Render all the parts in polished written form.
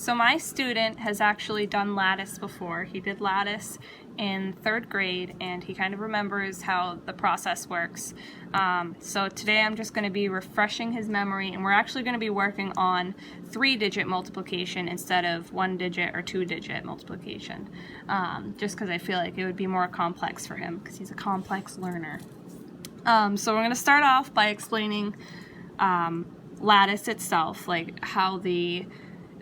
So my student has actually done lattice before. He did lattice in 3rd grade and he kind of remembers how the process works. So today I'm just going to be refreshing his memory, and we're actually going to be working on 3-digit multiplication instead of 1-digit or 2-digit multiplication, just because I feel like it would be more complex for him because he's a complex learner. So we're going to start off by explaining lattice itself, like how the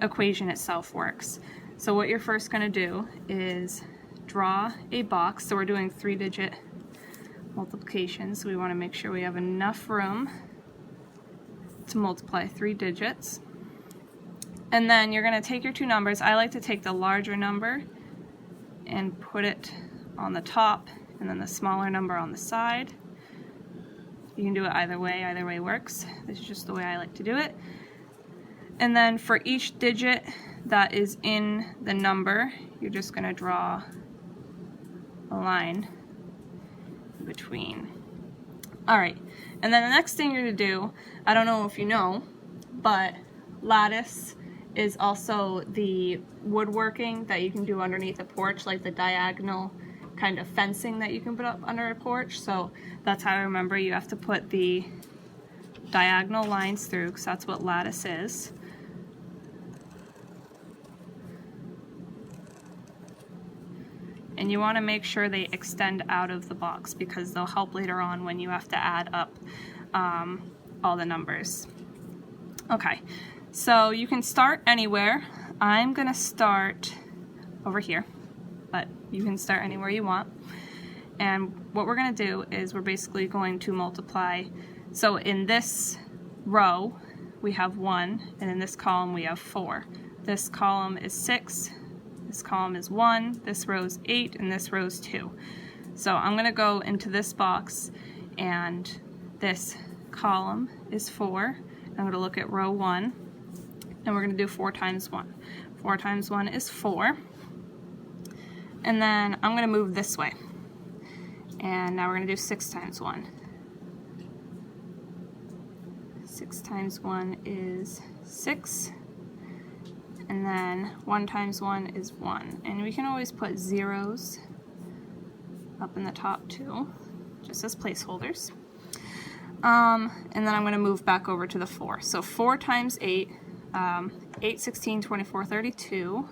equation itself works. So what you're first going to do is draw a box. So we're doing 3-digit multiplication, so we want to make sure we have enough room to multiply 3 digits. And then you're going to take your 2 numbers. I like to take the larger number and put it on the top, and then the smaller number on the side. You can do it either way works. This is just the way I like to do it. And then for each digit that is in the number, you're just going to draw a line in between. Alright, and then the next thing you're going to do, I don't know if you know, but lattice is also the woodworking that you can do underneath a porch, like the diagonal kind of fencing that you can put up under a porch. So that's how I remember you have to put the diagonal lines through, because that's what lattice is. And you want to make sure they extend out of the box because they'll help later on when you have to add up all the numbers. Okay, so you can start anywhere. I'm going to start over here, but you can start anywhere you want. And what we're going to do is we're basically going to multiply. So in this row we have 1, and in this column we have 4. This column is 6. This column is 1, this row is 8, and this row is 2. So I'm going to go into this box, and this column is 4. I'm going to look at row 1, and we're going to do 4 times 1. 4 times 1 is 4. And then I'm going to move this way. And now we're going to do 6 times 1. 6 times 1 is 6. And then 1 times 1 is 1. And we can always put zeros up in the top too, just as placeholders. And then I'm going to move back over to the 4. So 4 times 8, 8, 16, 24, 32.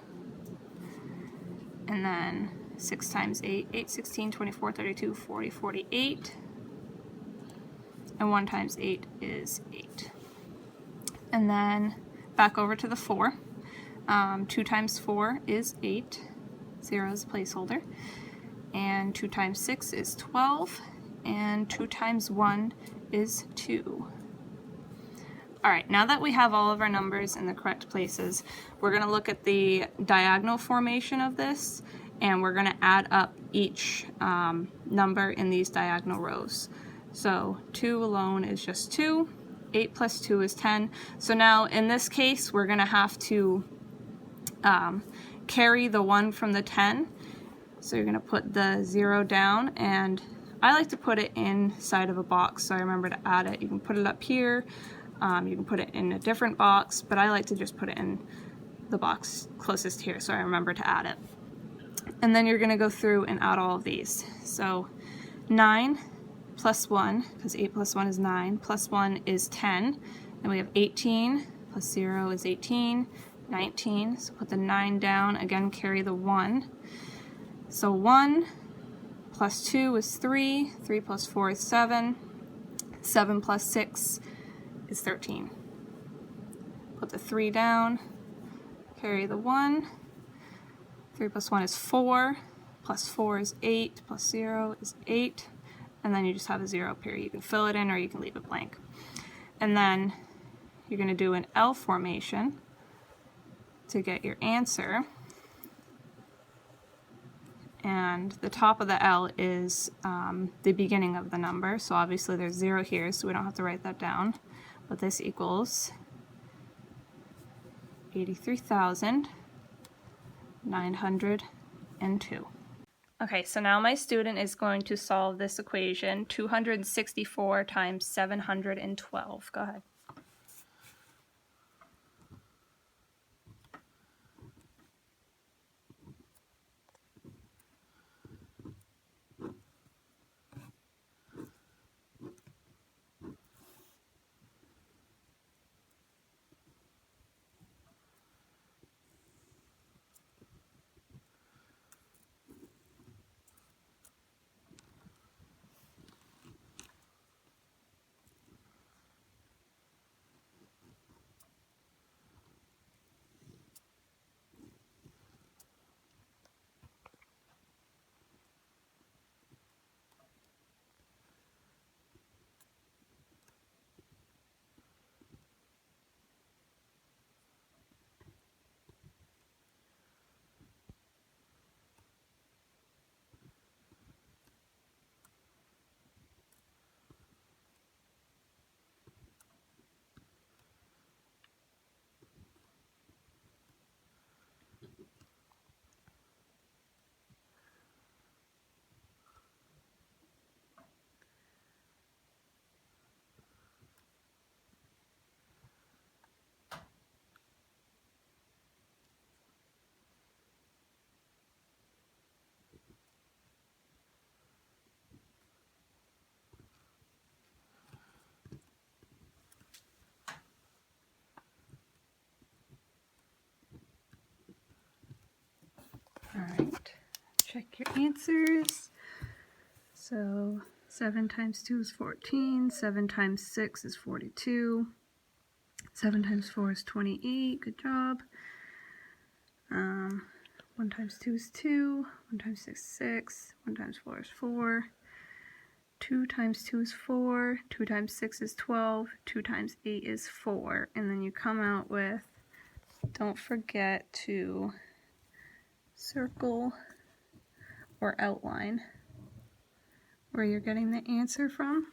And then 6 times 8, 8, 16, 24, 32, 40, 48. And 1 times 8 is 8. And then back over to the 4. 2 times 4 is 8, 0 is a placeholder, and 2 times 6 is 12, and 2 times 1 is 2. Alright, now that we have all of our numbers in the correct places, we're going to look at the diagonal formation of this, and we're going to add up each number in these diagonal rows. So 2 alone is just 2, 8 plus 2 is 10. So now in this case we're going to have to carry the 1 from the 10. So you're going to put the 0 down, and I like to put it inside of a box so I remember to add it. You can put it up here, you can put it in a different box, but I like to just put it in the box closest here so I remember to add it. And then you're going to go through and add all of these. So 9 plus 1, because 8 plus 1 is 9, plus 1 is 10, and we have 18, plus 0 is 18, 19, so put the 9 down, again carry the 1. So 1 plus 2 is 3, 3 plus 4 is 7, 7 plus 6 is 13. Put the 3 down, carry the 1, 3 plus 1 is 4, plus 4 is 8, plus 0 is 8, and then you just have a 0 up here. You can fill it in or you can leave it blank. And then you're going to do an L formation to get your answer, and the top of the L is the beginning of the number, so obviously there's 0 here, so we don't have to write that down, but this equals 83,902. Okay, so now my student is going to solve this equation, 264 times 712. Go ahead. check your answers. So 7 times 2 is 14, 7 times 6 is 42, 7 times 4 is 28, good job. 1 times 2 is 2, 1 times 6 is 6, 1 times 4 is 4, 2 times 2 is 4, 2 times 6 is 12, 2 times 8 is 4, and then you come out with, don't forget to circle or outline where you're getting the answer from,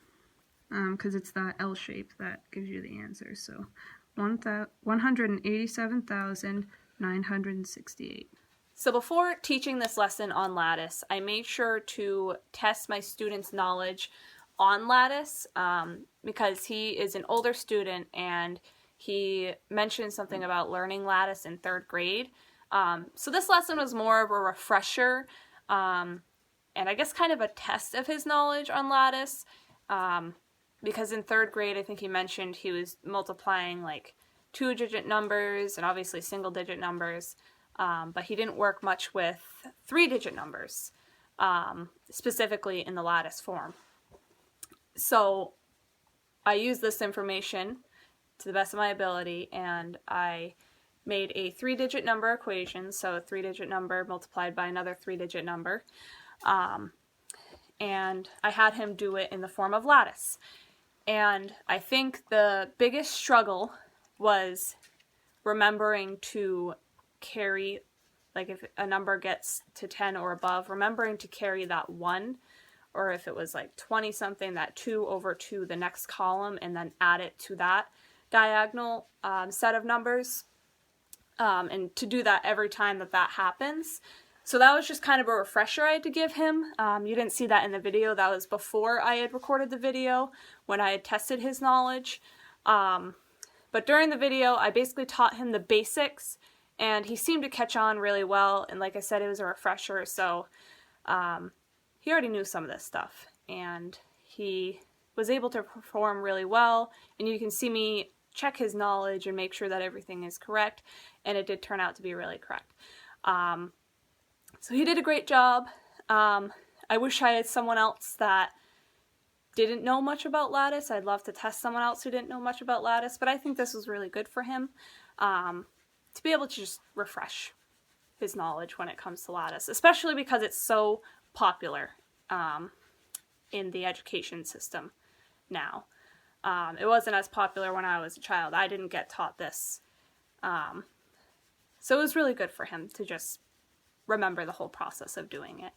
because it's that L shape that gives you the answer. So 187,968. So before teaching this lesson on lattice, I made sure to test my students' knowledge on lattice, because he is an older student and he mentioned something about learning lattice in 3rd grade. So this lesson was more of a refresher, and I guess kind of a test of his knowledge on lattice, because in 3rd grade I think he mentioned he was multiplying like 2-digit numbers and obviously single-digit numbers, but he didn't work much with 3-digit numbers, specifically in the lattice form. So I used this information to the best of my ability, and I made a 3-digit number equation, so a 3-digit number multiplied by another 3-digit number, and I had him do it in the form of lattice. And I think the biggest struggle was remembering to carry, like if a number gets to 10 or above, remembering to carry that 1, or if it was like 20 something, that 2 over to the next column and then add it to that diagonal set of numbers, and to do that every time that happens. So that was just kind of a refresher I had to give him. You didn't see that in the video. That was before I had recorded the video, when I had tested his knowledge. But during the video, I basically taught him the basics, and he seemed to catch on really well. And like I said, it was a refresher, so he already knew some of this stuff. And he was able to perform really well, and you can see me check his knowledge and make sure that everything is correct, and it did turn out to be really correct. So he did a great job. I wish I had someone else that didn't know much about lattice. I'd love to test someone else who didn't know much about lattice, but I think this was really good for him, to be able to just refresh his knowledge when it comes to lattice, especially because it's so popular in the education system now. It wasn't as popular when I was a child. I didn't get taught this. So it was really good for him to just remember the whole process of doing it.